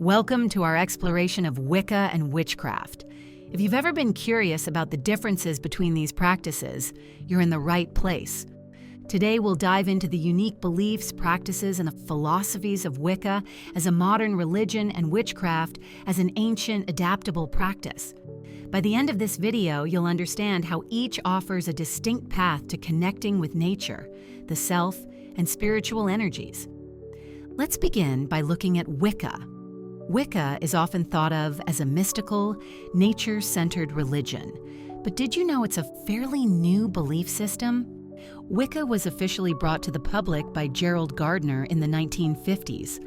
Welcome to our exploration of Wicca and witchcraft. If you've ever been curious about the differences between these practices, you're in the right place. Today we'll dive into the unique beliefs, practices, and the philosophies of Wicca as a modern religion and witchcraft as an ancient, adaptable practice. By the end of this video, you'll understand how each offers a distinct path to connecting with nature, the self, and spiritual energies. Let's begin by looking at Wicca. Wicca is often thought of as a mystical, nature-centered religion. But did you know it's a fairly new belief system? Wicca was officially brought to the public by Gerald Gardner in the 1950s.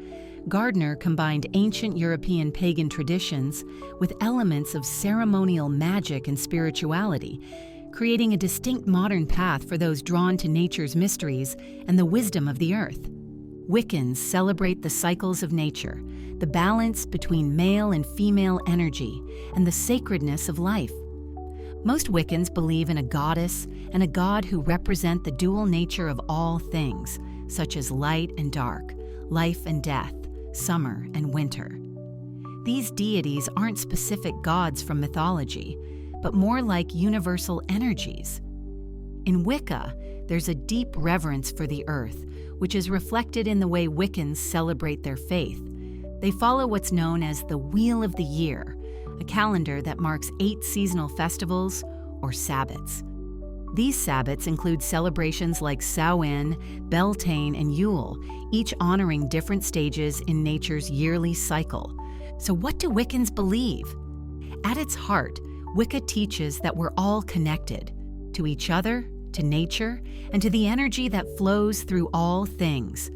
Gardner combined ancient European pagan traditions with elements of ceremonial magic and spirituality, creating a distinct modern path for those drawn to nature's mysteries and the wisdom of the earth. Wiccans celebrate the cycles of nature, the balance between male and female energy, and the sacredness of life. Most Wiccans believe in a goddess and a god who represent the dual nature of all things, such as light and dark, life and death, summer and winter. These deities aren't specific gods from mythology, but more like universal energies. In Wicca, there's a deep reverence for the earth, which is reflected in the way Wiccans celebrate their faith. They follow what's known as the Wheel of the Year, a calendar that marks 8 seasonal festivals, or Sabbats. These Sabbats include celebrations like Samhain, Beltane, and Yule, each honoring different stages in nature's yearly cycle. So what do Wiccans believe? At its heart, Wicca teaches that we're all connected to each other, to nature, and to the energy that flows through all things.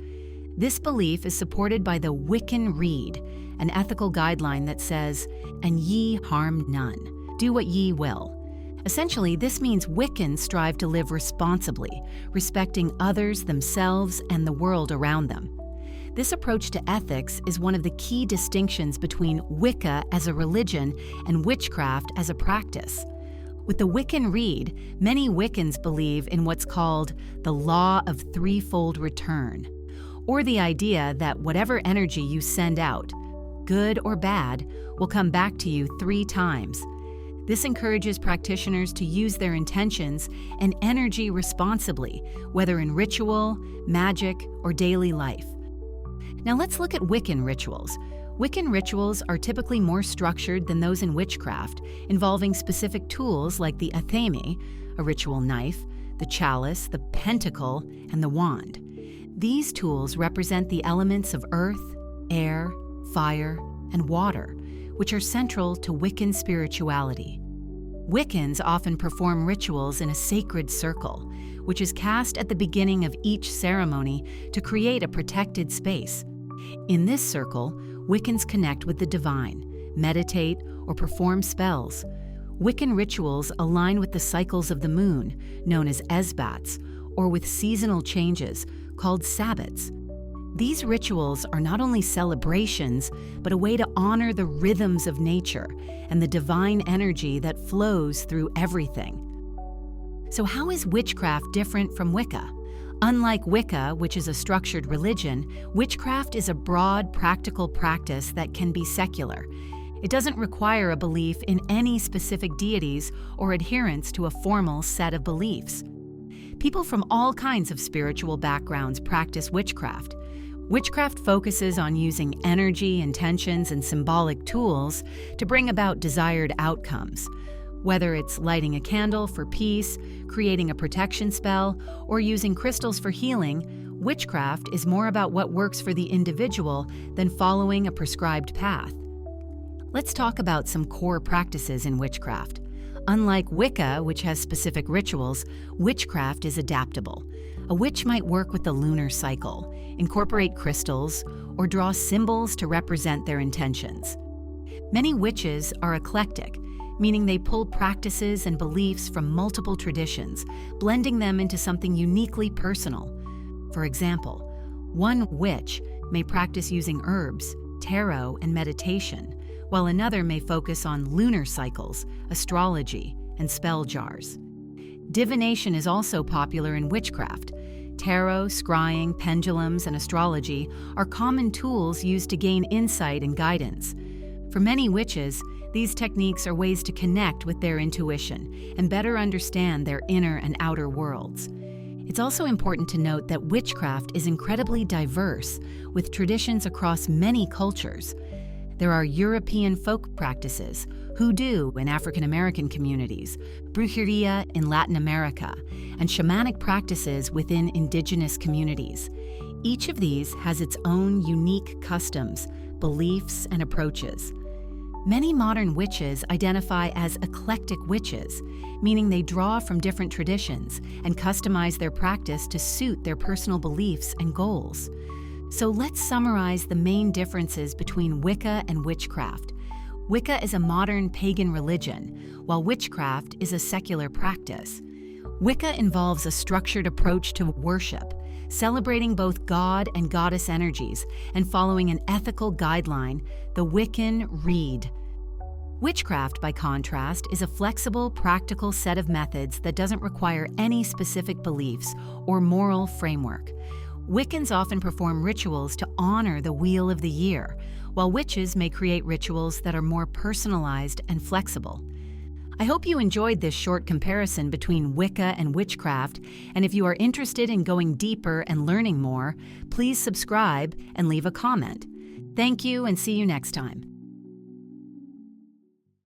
This belief is supported by the Wiccan Rede, an ethical guideline that says, "And ye harm none. Do what ye will." Essentially, this means Wiccans strive to live responsibly, respecting others, themselves, and the world around them. This approach to ethics is one of the key distinctions between Wicca as a religion and witchcraft as a practice. With the Wiccan Rede, many Wiccans believe in what's called the law of threefold return, or the idea that whatever energy you send out, good or bad, will come back to you 3 times. This encourages practitioners to use their intentions and energy responsibly, whether in ritual, magic, or daily life. Now let's look at Wiccan rituals. Wiccan rituals are typically more structured than those in witchcraft, involving specific tools like the athame, a ritual knife, the chalice, the pentacle, and the wand. These tools represent the elements of earth, air, fire, and water, which are central to Wiccan spirituality. Wiccans often perform rituals in a sacred circle, which is cast at the beginning of each ceremony to create a protected space. In this circle, Wiccans connect with the divine, meditate, or perform spells. Wiccan rituals align with the cycles of the moon, known as esbats, or with seasonal changes, called Sabbats. These rituals are not only celebrations, but a way to honor the rhythms of nature and the divine energy that flows through everything. So how is witchcraft different from Wicca? Unlike Wicca, which is a structured religion, witchcraft is a broad, practical practice that can be secular. It doesn't require a belief in any specific deities or adherence to a formal set of beliefs. People from all kinds of spiritual backgrounds practice witchcraft. Witchcraft focuses on using energy, intentions, and symbolic tools to bring about desired outcomes. Whether it's lighting a candle for peace, creating a protection spell, or using crystals for healing, witchcraft is more about what works for the individual than following a prescribed path. Let's talk about some core practices in witchcraft. Unlike Wicca, which has specific rituals, witchcraft is adaptable. A witch might work with the lunar cycle, incorporate crystals, or draw symbols to represent their intentions. Many witches are eclectic, meaning they pull practices and beliefs from multiple traditions, blending them into something uniquely personal. For example, one witch may practice using herbs, tarot, and meditation, while another may focus on lunar cycles, astrology, and spell jars. Divination is also popular in witchcraft. Tarot, scrying, pendulums, and astrology are common tools used to gain insight and guidance. For many witches, these techniques are ways to connect with their intuition and better understand their inner and outer worlds. It's also important to note that witchcraft is incredibly diverse, with traditions across many cultures. There are European folk practices, hoodoo in African American communities, brujeria in Latin America, and shamanic practices within indigenous communities. Each of these has its own unique customs, beliefs, and approaches. Many modern witches identify as eclectic witches, meaning they draw from different traditions and customize their practice to suit their personal beliefs and goals. So let's summarize the main differences between Wicca and witchcraft. Wicca is a modern pagan religion, while witchcraft is a secular practice. Wicca involves a structured approach to worship, celebrating both god and goddess energies and following an ethical guideline, the Wiccan Rede. Witchcraft, by contrast, is a flexible, practical set of methods that doesn't require any specific beliefs or moral framework. Wiccans often perform rituals to honor the wheel of the year, while witches may create rituals that are more personalized and flexible. I hope you enjoyed this short comparison between Wicca and witchcraft, and if you are interested in going deeper and learning more, please subscribe and leave a comment. Thank you, and see you next time.